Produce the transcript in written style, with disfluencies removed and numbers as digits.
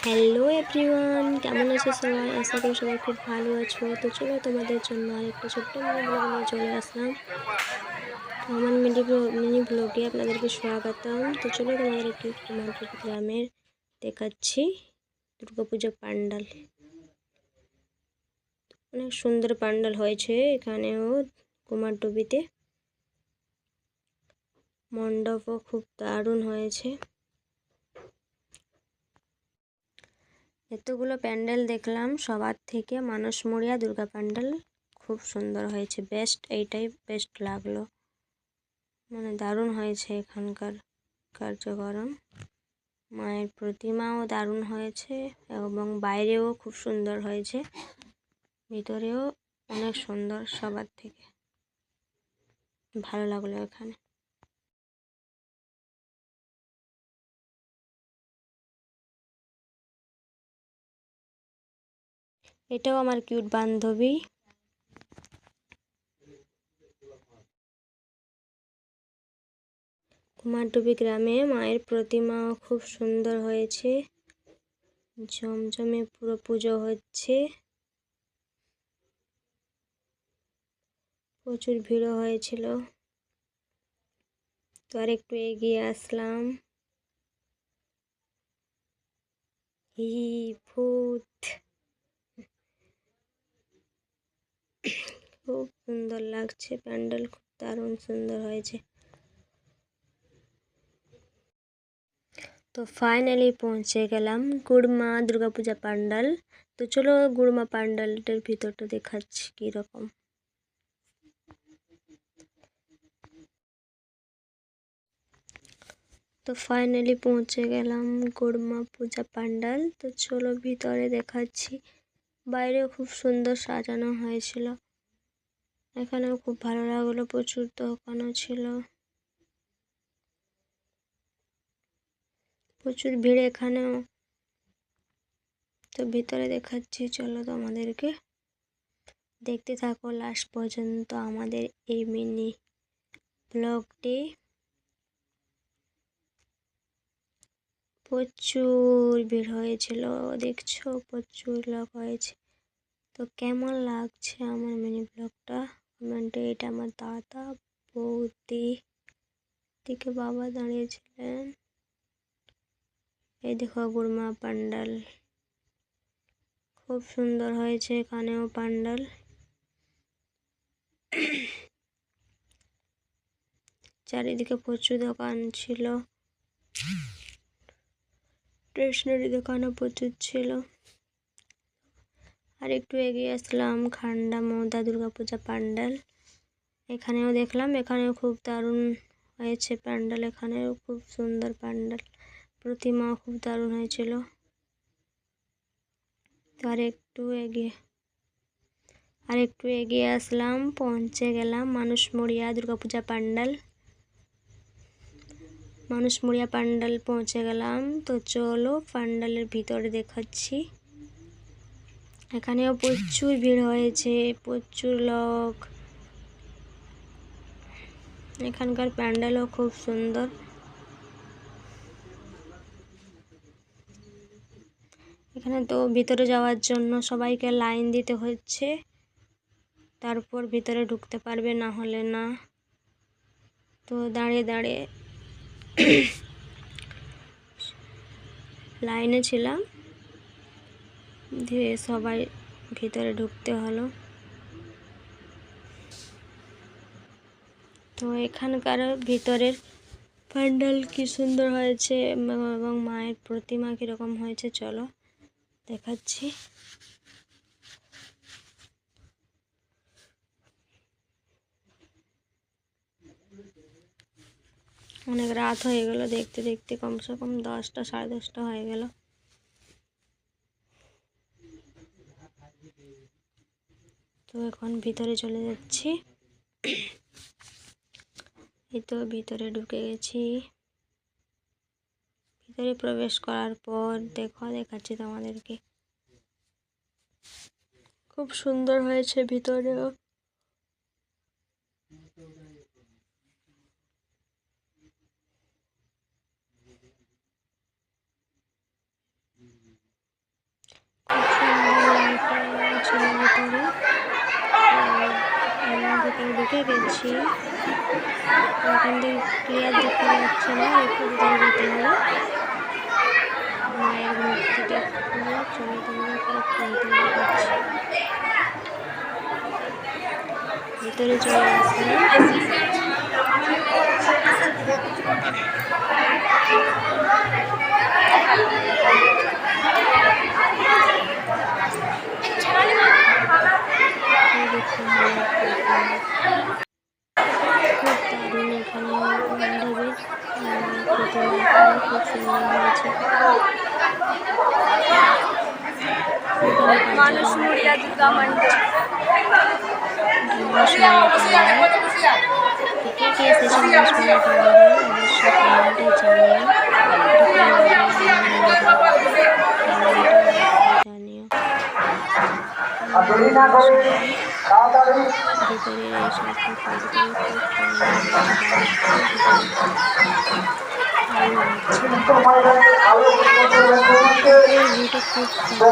Hello everyone, কেমন আছো সবাই? আশা করি সবাই খুব ভালো আছো। তো চলো তোমাদের জন্য আরেকটা ছোট্ট মিনি ব্লগ নিয়ে চলে আসলাম। তো আমার মিনি ব্লগে আপনাদেরকে স্বাগতম। তো চলো তোমাদেরকে কুমারটুপি গ্রামের দেখাচ্ছি দুর্গাপূজা প্যান্ডাল। অনেক সুন্দর প্যান্ডাল হয়েছে এখানেও কুমারটুপিতে। মণ্ডপও খুব দারুণ হয়েছে। এতগুলো প্যান্ডেল দেখলাম, সবার থেকে মানসমড়িয়া দুর্গা প্যান্ডেল খুব সুন্দর হয়েছে। এইটাই বেস্ট লাগলো, মানে দারুণ হয়েছে এখানকার কার্যক্রম। মায়ের প্রতিমাও দারুণ হয়েছে এবং বাইরেও খুব সুন্দর হয়েছে, ভিতরেও অনেক সুন্দর। সবার থেকে ভালো লাগলো এখানে। এটাও আমার কিউট বান্ধবী। কুমারটুপি গ্রামে মায়ের প্রতিমাও খুব সুন্দর হয়েছে, জমজমে পুরো পুজো হচ্ছে। প্রচুর ভিড়ও হয়েছিল। তো আর একটু এগিয়ে আসলাম। ভূত খুব সুন্দর লাগছে, প্যান্ডেল খুব দারুণ সুন্দর হয়েছে। তো ফাইনালি পৌঁছে গেলাম গুড়মা দুর্গাপূজা প্যান্ডাল। তো চলো গুড়মা প্যান্ডালটার ভিতরটা দেখাচ্ছি কীরকম। তো ফাইনালি পৌঁছে গেলাম গুড়মা পূজা প্যান্ডাল। তো চলো ভিতরে দেখাচ্ছি। বাইরেও খুব সুন্দর সাজানো হয়েছিল, এখানেও খুব ভালো লাগলো। প্রচুর দোকানও ছিল, প্রচুর ভিড় এখানেও। তো ভিতরে দেখাচ্ছি, চলো তোমাদেরকে দেখতে থাকো লাস্ট পর্যন্ত আমাদের এই মিনি ব্লগটি। প্রচুর ভিড় হয়েছিল, দেখছো প্রচুর লোক হয়েছে। তো কেমন লাগছে আমার মিনি ব্লগটা কমেন্টে। এটা আমার দাদা বৌদি, দিকে বাবা দাঁড়িয়েছিলেন। এই দেখো গুড়মা প্যান্ডাল খুব সুন্দর হয়েছে, এখানেও প্যান্ডাল। চারিদিকে প্রচুর দোকান ছিল, স্টেশনারি দোকানও প্রচুর ছিল। আর একটু এগিয়ে আসলাম খান্ডা মৌদা দুর্গাপূজা প্যান্ডাল। এখানেও দেখলাম, এখানেও খুব দারুণ হয়েছে প্যান্ডাল। এখানেও খুব সুন্দর প্যান্ডাল, প্রতিমাও খুব দারুণ হয়েছিল। আর একটু এগিয়ে আসলাম, পৌঁছে গেলাম মানুষমড়িয়া দুর্গাপূজা প্যান্ডাল। মানুষমড়িয়া প্যান্ডাল পৌঁছে গেলাম। তো চলো প্যান্ডালের ভিতরে দেখাচ্ছি। এখানেও প্রচুর ভিড় হয়েছে, প্রচুর লোক। এখানকার প্যান্ডেলও খুব সুন্দর। এখানে তো ভিতরে যাওয়ার জন্য সবাইকে লাইন দিতে হচ্ছে, তারপর ভিতরে ঢুকতে পারবে, না হলে না। তো দাঁড়িয়ে দাঁড়িয়ে লাইনে ছিলাম, দিয়ে সবাই ভিতরে ঢুকতে হলো। তো এখানকার ভিতরের প্যান্ডেল কি সুন্দর হয়েছে এবং মায়ের প্রতিমা কীরকম হয়েছে চলো দেখাচ্ছি। অনেক রাত হয়ে গেল, দেখতে দেখতে কমসে কম 10টা 10:30 হয়ে গেল। তো এখন ভিতরে চলে যাচ্ছি। এই তো ভিতরে ঢুকে গেছি। ভিতরে প্রবেশ করার পর দেখাচ্ছি তোমাদেরকে। খুব সুন্দর হয়েছে ভিতরেও। ঢুকে গেছি, এখান থেকে ক্লিয়ার দেখা যাচ্ছে না, একটু ভিতরে যেতে হবে। মায়ের মূর্তিটা পুরো চমৎকার করে ফুলতে যাচ্ছি, ভিতরে চলে আসলাম। খুব দারুণ এখানে মণ্ডপের প্রতিমা খুব সুন্দর হয়েছে। মানুষ মরিয়া দুর্গা মণ্ডপ। কে কে এসেছে মানুষ মরিয়া প্যান্ডেল অবশ্যই কমেন্টে জানিও, জানিও। ভিতরে এই সমস্ত কাজগুলো খুব সুন্দর ভিউটা খুব সুন্দর।